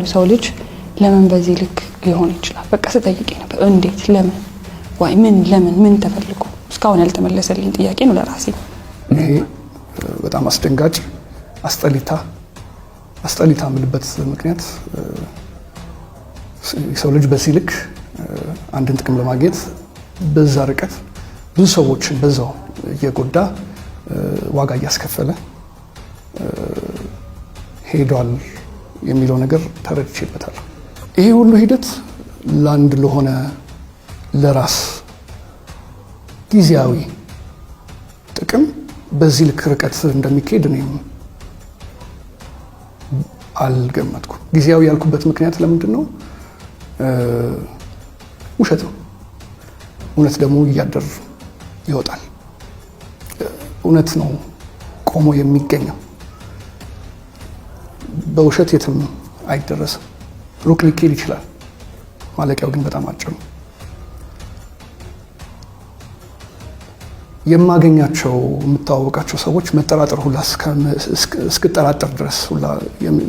ሰው ልጅ ለምን በዚህ ልክ ሊሆን ይችላል? በቃ ስጠይቄ ነበር። እንዴት? ለምን? ወይ ምን? ለምን? ምን ተፈልጎ? እስካሁን ያልተመለሰልኝ ጥያቄ ነው ለራሴ። ይሄ በጣም አስደንጋጭ አስጠሊታ የምልበት ምክንያት የሰው ልጅ በዚህ ልክ አንድን ጥቅም ለማግኘት በዛ ርቀት ብዙ ሰዎችን በዛው እየጎዳ ዋጋ እያስከፈለ ሄዷል የሚለው ነገር ተረድቼበታለሁ። ይሄ ሁሉ ሂደት ለአንድ ለሆነ ለራስ ጊዜያዊ ጥቅም በዚህ ልክ ርቀት እንደሚካሄድ እኔም አልገመትኩም። ጊዜያዊ ያልኩበት ምክንያት ለምንድን ነው? ውሸት ነው። እውነት ደግሞ እያደር ይወጣል። እውነት ነው ቆሞ የሚገኘው። በውሸት የትም አይደረስም። ሩቅ ሊኬድ ይችላል፣ ማለቂያው ግን በጣም አጭር ነው። የማገኛቸው የምታዋወቃቸው ሰዎች መጠራጠር ሁላ እስክጠራጠር ድረስ ሁላ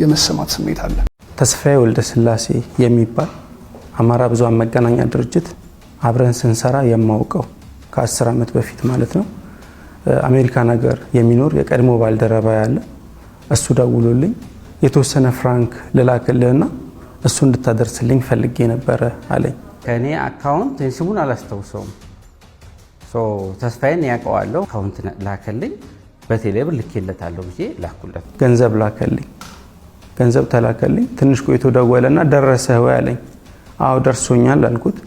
የመሰማት ስሜት አለ። ተስፋዬ ወልደስላሴ የሚባል አማራ ብዙሃን መገናኛ ድርጅት አብረን ስንሰራ የማውቀው ከ10 ዓመት በፊት ማለት ነው። አሜሪካን ሀገር የሚኖር የቀድሞ ባልደረባ ያለ እሱ ደውሎልኝ የተወሰነ ፍራንክ ልላክልህና እሱ እንድታደርስልኝ ፈልጌ ነበረ አለኝ። ከኔ አካውንት ስሙን አላስታውሰውም። ተስፋዬን ያውቀዋለሁ። አካውንት ላከልኝ፣ በቴሌብር ልኬለታለሁ ብዬ ላኩለት። ገንዘብ ላከልኝ። ገንዘብ ተላከልኝ። ትንሽ ቆይቶ ደወለና ደረሰህ ወይ አለኝ። አዎ ደርሶኛል አልኩት።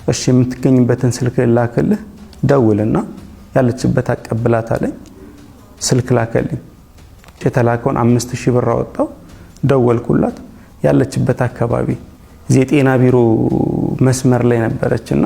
እሺ የምትገኝበትን ስልክ ላክልህ፣ ደውልና ያለችበት አቀብላት አለኝ። ስልክ ላከልኝ። የተላከውን 5000 ብር አወጣው፣ ደወልኩላት። ያለችበት አካባቢ የጤና ቢሮ መስመር ላይ ነበረችና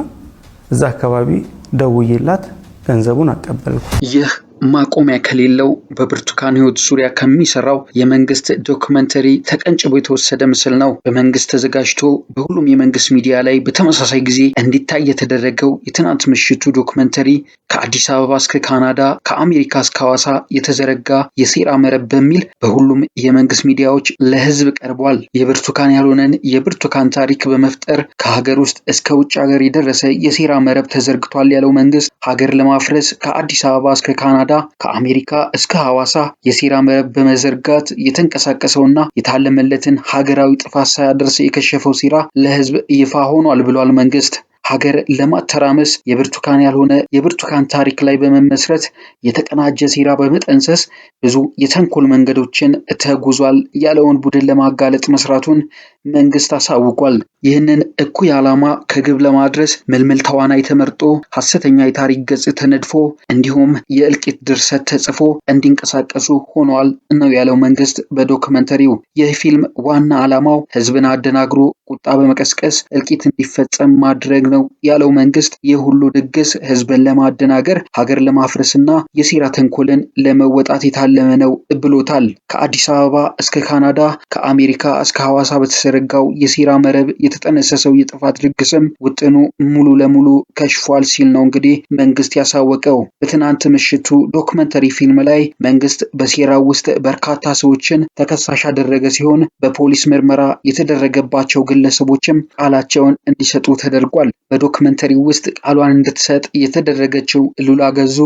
እዛ አካባቢ ደውዬላት ገንዘቡን አቀበልኩ። ይህ ማቆሚያ ከሌለው በብርቱካን ህይወት ዙሪያ ከሚሰራው የመንግስት ዶክመንተሪ ተቀንጭቦ የተወሰደ ምስል ነው። በመንግስት ተዘጋጅቶ በሁሉም የመንግስት ሚዲያ ላይ በተመሳሳይ ጊዜ እንዲታይ የተደረገው የትናንት ምሽቱ ዶክመንተሪ ከአዲስ አበባ እስከ ካናዳ፣ ከአሜሪካ እስከ ሐዋሳ የተዘረጋ የሴራ መረብ በሚል በሁሉም የመንግስት ሚዲያዎች ለህዝብ ቀርቧል። የብርቱካን ያልሆነን የብርቱካን ታሪክ በመፍጠር ከሀገር ውስጥ እስከ ውጭ ሀገር የደረሰ የሴራ መረብ ተዘርግቷል ያለው መንግስት ሀገር ለማፍረስ ከአዲስ አበባ እስከ ካናዳ ከአሜሪካ እስከ ሐዋሳ የሴራ መረብ በመዘርጋት የተንቀሳቀሰውና የታለመለትን ሀገራዊ ጥፋት ሳያደርስ የከሸፈው ሴራ ለህዝብ ይፋ ሆኗል ብሏል መንግስት። ሀገር ለማተራመስ የብርቱካን ያልሆነ የብርቱካን ታሪክ ላይ በመመስረት የተቀናጀ ሴራ በመጠንሰስ ብዙ የተንኮል መንገዶችን ተጉዟል ያለውን ቡድን ለማጋለጥ መስራቱን መንግስት አሳውቋል። ይህንን እኩይ ዓላማ ከግብ ለማድረስ ምልምል ተዋናይ ተመርጦ ሐሰተኛ የታሪክ ገጽ ተነድፎ እንዲሁም የእልቂት ድርሰት ተጽፎ እንዲንቀሳቀሱ ሆኗል ነው ያለው መንግስት በዶክመንተሪው። ይህ ፊልም ዋና ዓላማው ህዝብን አደናግሮ ቁጣ በመቀስቀስ እልቂት እንዲፈጸም ማድረግ ነው ያለው መንግስት። ይህ ሁሉ ድግስ ህዝብን ለማደናገር ሀገር ለማፍረስና የሴራ ተንኮልን ለመወጣት የታለመ ነው ብሎታል። ከአዲስ አበባ እስከ ካናዳ ከአሜሪካ እስከ ሐዋሳ በተዘረጋው የሴራ መረብ የተጠነሰሰው የጥፋት ድግስም ውጥኑ ሙሉ ለሙሉ ከሽፏል ሲል ነው እንግዲህ መንግስት ያሳወቀው። በትናንት ምሽቱ ዶክመንተሪ ፊልም ላይ መንግስት በሴራው ውስጥ በርካታ ሰዎችን ተከሳሽ ያደረገ ሲሆን በፖሊስ ምርመራ የተደረገባቸው ግለሰቦችም ቃላቸውን እንዲሰጡ ተደርጓል። በዶክመንተሪ ውስጥ ቃሏን እንድትሰጥ የተደረገችው ሉላ ገዙ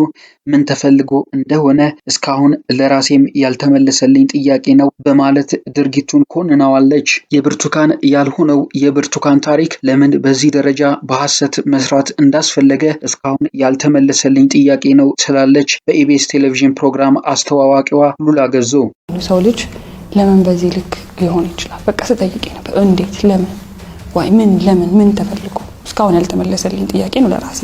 ምን ተፈልጎ እንደሆነ እስካሁን ለራሴም ያልተመለሰልኝ ጥያቄ ነው በማለት ድርጊቱን ኮንናዋለች። የብርቱካን ያልሆነው የብርቱካን ታሪክ ለምን በዚህ ደረጃ በሐሰት መስራት እንዳስፈለገ እስካሁን ያልተመለሰልኝ ጥያቄ ነው ትላለች በኢቢኤስ ቴሌቪዥን ፕሮግራም አስተዋዋቂዋ ሉላ ገዙ። ሰው ልጅ ለምን በዚህ ልክ ሊሆን ይችላል? በቃ ስጠይቄ ነበር። እንዴት? ለምን? ወይ ምን? ለምን? ምን ተፈልጎ? እስካሁን ያልተመለሰልኝ ጥያቄ ነው ለራሴ።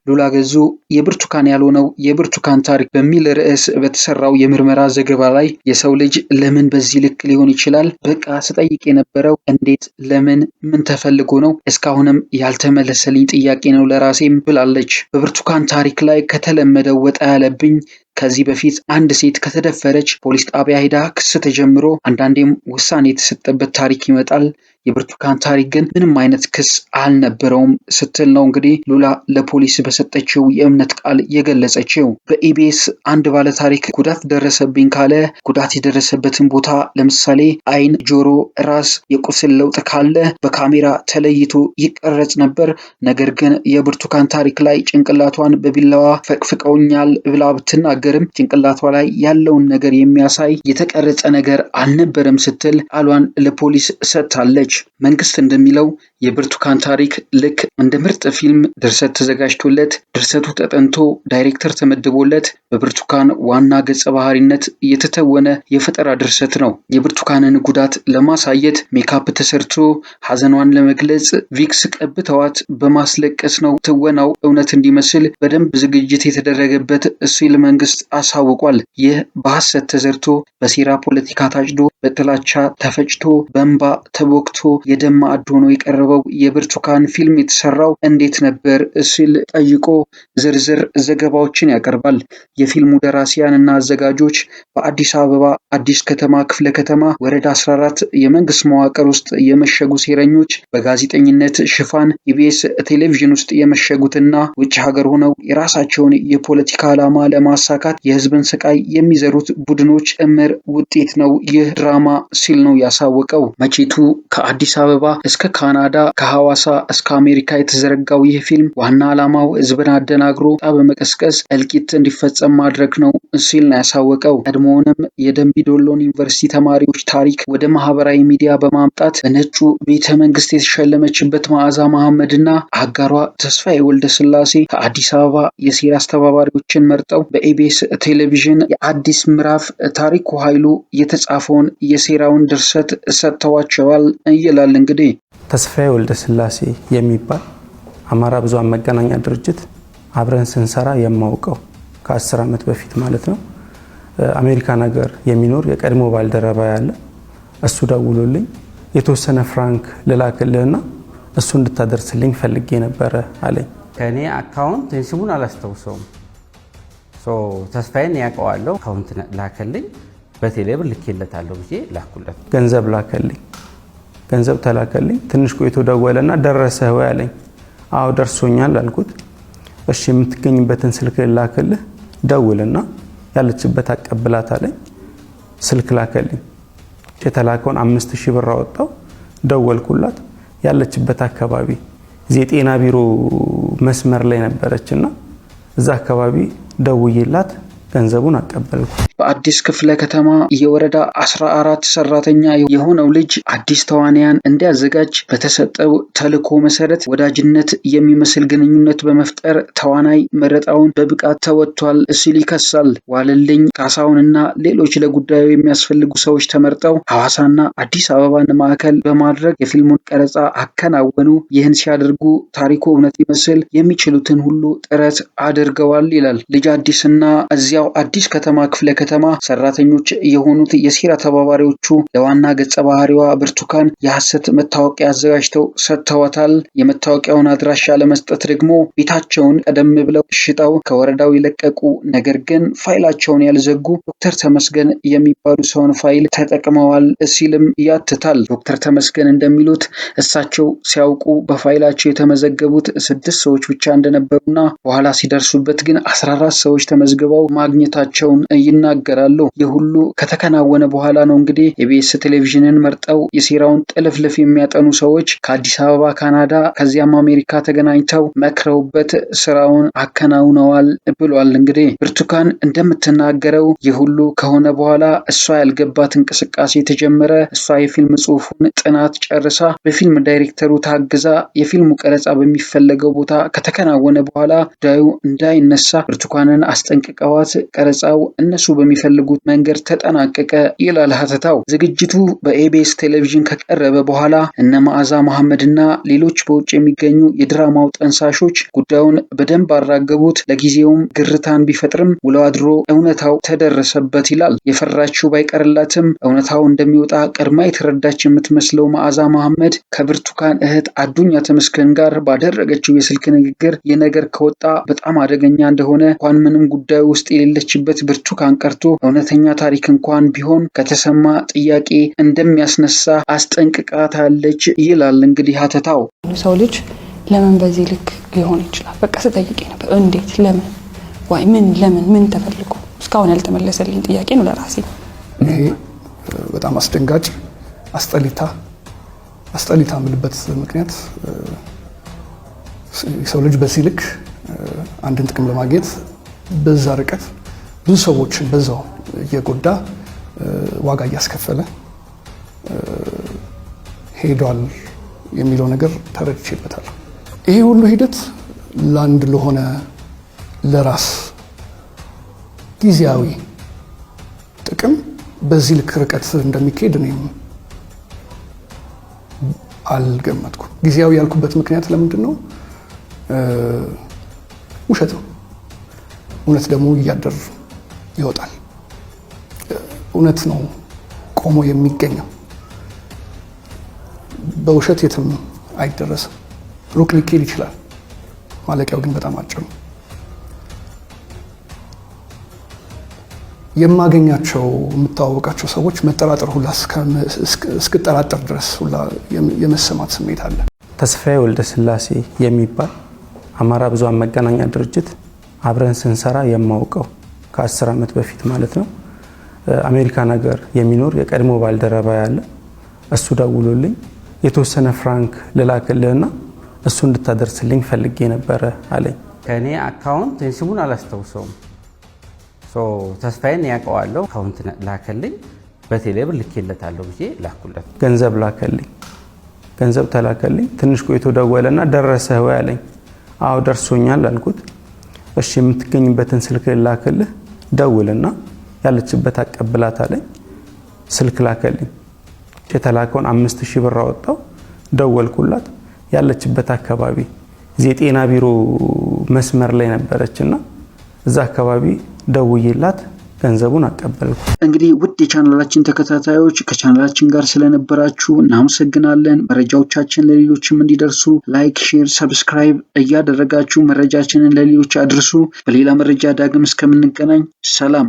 ሉላ ገዙ የብርቱካን ያልሆነው የብርቱካን ታሪክ በሚል ርዕስ በተሰራው የምርመራ ዘገባ ላይ የሰው ልጅ ለምን በዚህ ልክ ሊሆን ይችላል? በቃ ስጠይቅ የነበረው እንዴት፣ ለምን፣ ምን ተፈልጎ ነው? እስካሁንም ያልተመለሰልኝ ጥያቄ ነው ለራሴም ብላለች። በብርቱካን ታሪክ ላይ ከተለመደው ወጣ ያለብኝ ከዚህ በፊት አንድ ሴት ከተደፈረች ፖሊስ ጣቢያ ሄዳ ክስ ተጀምሮ አንዳንዴም ውሳኔ የተሰጠበት ታሪክ ይመጣል። የብርቱካን ታሪክ ግን ምንም አይነት ክስ አልነበረውም ስትል ነው እንግዲህ ሉላ ለፖሊስ በሰጠችው የእምነት ቃል የገለጸችው። በኢቢኤስ አንድ ባለ ታሪክ ጉዳት ደረሰብኝ ካለ ጉዳት የደረሰበትን ቦታ ለምሳሌ ዓይን፣ ጆሮ፣ ራስ የቁስል ለውጥ ካለ በካሜራ ተለይቶ ይቀረጽ ነበር። ነገር ግን የብርቱካን ታሪክ ላይ ጭንቅላቷን በቢላዋ ፈቅፍቀውኛል ብላ ብትናገርም ጭንቅላቷ ላይ ያለውን ነገር የሚያሳይ የተቀረጸ ነገር አልነበረም ስትል ቃሏን ለፖሊስ ሰጥታለች። መንግስት እንደሚለው የብርቱካን ታሪክ ልክ እንደ ምርጥ ፊልም ድርሰት ተዘጋጅቶለት ድርሰቱ ተጠንቶ ዳይሬክተር ተመድቦለት በብርቱካን ዋና ገጸ ባህሪነት የተተወነ የፈጠራ ድርሰት ነው። የብርቱካንን ጉዳት ለማሳየት ሜካፕ ተሰርቶ ሐዘኗን ለመግለጽ ቪክስ ቀብተዋት በማስለቀስ ነው ትወናው እውነት እንዲመስል በደንብ ዝግጅት የተደረገበት ሲል መንግስት አሳውቋል። ይህ በሐሰት ተዘርቶ በሴራ ፖለቲካ ታጭዶ በጥላቻ ተፈጭቶ በእንባ ተቦክቶ የደም ማዕድ ሆኖ የቀረበው የብርቱካን ፊልም የተሰራው እንዴት ነበር ሲል ጠይቆ ዝርዝር ዘገባዎችን ያቀርባል። የፊልሙ ደራሲያን እና አዘጋጆች በአዲስ አበባ አዲስ ከተማ ክፍለ ከተማ ወረዳ 14 የመንግስት መዋቅር ውስጥ የመሸጉ ሴረኞች በጋዜጠኝነት ሽፋን ኢቢኤስ ቴሌቪዥን ውስጥ የመሸጉትና ውጭ ሀገር ሆነው የራሳቸውን የፖለቲካ ዓላማ ለማሳካት የህዝብን ስቃይ የሚዘሩት ቡድኖች ጥምር ውጤት ነው ይህ ድራማ ሲል ነው ያሳወቀው። መቼቱ ከአዲስ አበባ እስከ ካናዳ ከሐዋሳ እስከ አሜሪካ የተዘረጋው ይህ ፊልም ዋና ዓላማው ህዝብን አደናግሮ በመቀስቀስ እልቂት እንዲፈጸም ማድረግ ነው ሲል ነው ያሳወቀው። ቀድሞውንም የደምቢ ዶሎን ዩኒቨርሲቲ ተማሪዎች ታሪክ ወደ ማህበራዊ ሚዲያ በማምጣት በነጩ ቤተ መንግስት የተሸለመችበት መዓዛ መሐመድና አጋሯ ተስፋዬ ወልደ ስላሴ ከአዲስ አበባ የሴራ አስተባባሪዎችን መርጠው በኢቢኤስ ቴሌቪዥን የአዲስ ምዕራፍ ታሪኩ ኃይሉ የተጻፈውን የሴራውን ድርሰት ሰጥተዋቸዋል ይላል። እንግዲህ ተስፋዬ ወልደ ስላሴ የሚባል አማራ ብዙሃን መገናኛ ድርጅት አብረን ስንሰራ የማውቀው ከ10 ዓመት በፊት ማለት ነው አሜሪካን ሀገር የሚኖር የቀድሞ ባልደረባ ያለ እሱ ደውሎልኝ የተወሰነ ፍራንክ ልላክልህና እሱ እንድታደርስልኝ ፈልጌ ነበረ አለኝ። ከኔ አካውንት ስሙን አላስታውሰውም። ተስፋዬን ያውቀዋለሁ። አካውንት ላከልኝ፣ በቴሌብር ልኬለታለሁ ብዬ ላኩለት። ገንዘብ ላከልኝ፣ ገንዘብ ተላከልኝ። ትንሽ ቆይቶ ደወለና ደረሰህ ወይ አለኝ። አዎ ደርሶኛል አልኩት። እሺ የምትገኝበትን ስልክ ላክልህ፣ ደውልና ያለችበት አቀብላት አለኝ። ስልክ ላከልኝ። የተላከውን 5000 ብር አወጣው፣ ደወልኩላት። ያለችበት አካባቢ የጤና ቢሮ መስመር ላይ ነበረችና እዛ አካባቢ ደውዬላት ገንዘቡን አቀበልኩ። በአዲስ ክፍለ ከተማ የወረዳ 14 ሰራተኛ የሆነው ልጅ አዲስ ተዋንያን እንዲያዘጋጅ በተሰጠው ተልዕኮ መሰረት ወዳጅነት የሚመስል ግንኙነት በመፍጠር ተዋናይ መረጣውን በብቃት ተወጥቷል ሲል ይከሳል። ዋለልኝ ካሳሁንና ሌሎች ለጉዳዩ የሚያስፈልጉ ሰዎች ተመርጠው ሐዋሳና አዲስ አበባን ማዕከል በማድረግ የፊልሙን ቀረጻ አከናወኑ። ይህን ሲያደርጉ ታሪኩ እውነት ይመስል የሚችሉትን ሁሉ ጥረት አድርገዋል ይላል። ልጅ አዲስና እዚያው አዲስ ከተማ ክፍለ ከተማ ሰራተኞች የሆኑት የሴራ ተባባሪዎቹ ለዋና ገጸ ባህሪዋ ብርቱካን የሐሰት መታወቂያ አዘጋጅተው ሰጥተዋታል። የመታወቂያውን አድራሻ ለመስጠት ደግሞ ቤታቸውን ቀደም ብለው ሽጠው ከወረዳው የለቀቁ ነገር ግን ፋይላቸውን ያልዘጉ ዶክተር ተመስገን የሚባሉ ሰውን ፋይል ተጠቅመዋል ሲልም ያትታል። ዶክተር ተመስገን እንደሚሉት እሳቸው ሲያውቁ በፋይላቸው የተመዘገቡት 6 ሰዎች ብቻ እንደነበሩና በኋላ ሲደርሱበት ግን 14 ሰዎች ተመዝግበው ማግኘታቸውን ይናገራሉ። የሁሉ ከተከናወነ በኋላ ነው እንግዲህ ኢቢኤስ ቴሌቪዥንን መርጠው የሴራውን ጥልፍልፍ የሚያጠኑ ሰዎች ከአዲስ አበባ ካናዳ ከዚያም አሜሪካ ተገናኝተው መክረውበት ስራውን አከናውነዋል ብሏል። እንግዲህ ብርቱካን እንደምትናገረው የሁሉ ከሆነ በኋላ እሷ ያልገባት እንቅስቃሴ ተጀመረ። እሷ የፊልም ጽሑፉን ጥናት ጨርሳ በፊልም ዳይሬክተሩ ታግዛ የፊልሙ ቀረጻ በሚፈለገው ቦታ ከተከናወነ በኋላ ጉዳዩ እንዳይነሳ ብርቱካንን አስጠንቅቀዋት ቀረጻው እነሱ በሚፈልጉት መንገድ ተጠናቀቀ ይላል ሀተታው። ዝግጅቱ በኢቢኤስ ቴሌቪዥን ከቀረበ በኋላ እነ መዓዛ መሐመድና ሌሎች በውጭ የሚገኙ የድራማው ጠንሳሾች ጉዳዩን በደንብ አራገቡት። ለጊዜውም ግርታን ቢፈጥርም ውሎ አድሮ እውነታው ተደረሰበት ይላል። የፈራችው ባይቀርላትም እውነታው እንደሚወጣ ቀድማ የተረዳች የምትመስለው መዓዛ መሐመድ ከብርቱካን እህት አዱኛ ተመስገን ጋር ባደረገችው የስልክ ንግግር ይህ ነገር ከወጣ በጣም አደገኛ እንደሆነ እንኳን ምንም ጉዳዩ ውስጥ ከሌለችበት ብርቱካን ቀርቶ እውነተኛ ታሪክ እንኳን ቢሆን ከተሰማ ጥያቄ እንደሚያስነሳ አስጠንቅቃታለች ይላል እንግዲህ ሀተታው። ሰው ልጅ ለምን በዚህ ልክ ሊሆን ይችላል? በቃ ስጠይቄ ነበር። እንዴት? ለምን? ዋይ ምን ተፈልጎ? እስካሁን ያልተመለሰልኝ ጥያቄ ነው ለራሴ። ይሄ በጣም አስደንጋጭ አስጠሊታ የምልበት ምክንያት የሰው ልጅ በዚህ ልክ አንድን ጥቅም ለማግኘት በዛ ርቀት ብዙ ሰዎችን በዛው እየጎዳ ዋጋ እያስከፈለ ሄዷል የሚለው ነገር ተረድቼበታለሁ። ይሄ ሁሉ ሂደት ለአንድ ለሆነ ለራስ ጊዜያዊ ጥቅም በዚህ ልክ ርቀት እንደሚካሄድ እኔም አልገመትኩም። ጊዜያዊ ያልኩበት ምክንያት ለምንድን ነው? ውሸት ነው። እውነት ደግሞ እያደር ይወጣል። እውነት ነው ቆሞ የሚገኘው። በውሸት የትም አይደረስም። ሩቅ ሊኬድ ይችላል፣ ማለቂያው ግን በጣም አጭር ነው። የማገኛቸው የምታዋወቃቸው ሰዎች መጠራጠር ሁላ እስክጠራጠር ድረስ ሁላ የመሰማት ስሜት አለ። ተስፋዬ ወልደ ስላሴ የሚባል አማራ ብዙሃን መገናኛ ድርጅት አብረን ስንሰራ የማውቀው ከ10 ዓመት በፊት ማለት ነው። አሜሪካን ሀገር የሚኖር የቀድሞ ባልደረባ ያለ እሱ ደውሎልኝ የተወሰነ ፍራንክ ልላክልህና እሱ እንድታደርስልኝ ፈልጌ ነበረ አለኝ። ከኔ አካውንት ስሙን አላስታውሰውም። ተስፋዬን ያውቀዋለሁ። አካውንት ላከልኝ፣ በቴሌብር ልኬለታለሁ ብዬ ላኩለት። ገንዘብ ላከልኝ። ገንዘብ ተላከልኝ። ትንሽ ቆይቶ ደወለና ደረሰህ ወይ አለኝ። አዎ ደርሶኛል አልኩት። እሺ የምትገኝበትን ስልክ ላክልህ፣ ደውልና ያለችበት አቀብላት አለኝ። ስልክ ላከልኝ። የተላከውን 5000 ብር አወጣው፣ ደወልኩላት። ያለችበት አካባቢ የጤና ቢሮ መስመር ላይ ነበረችና እዛ አካባቢ ደውዬላት ገንዘቡን አቀበልኩ። እንግዲህ ውድ የቻናላችን ተከታታዮች ከቻናላችን ጋር ስለነበራችሁ እናመሰግናለን። መረጃዎቻችን ለሌሎችም እንዲደርሱ ላይክ፣ ሼር፣ ሰብስክራይብ እያደረጋችሁ መረጃችንን ለሌሎች አድርሱ። በሌላ መረጃ ዳግም እስከምንገናኝ ሰላም።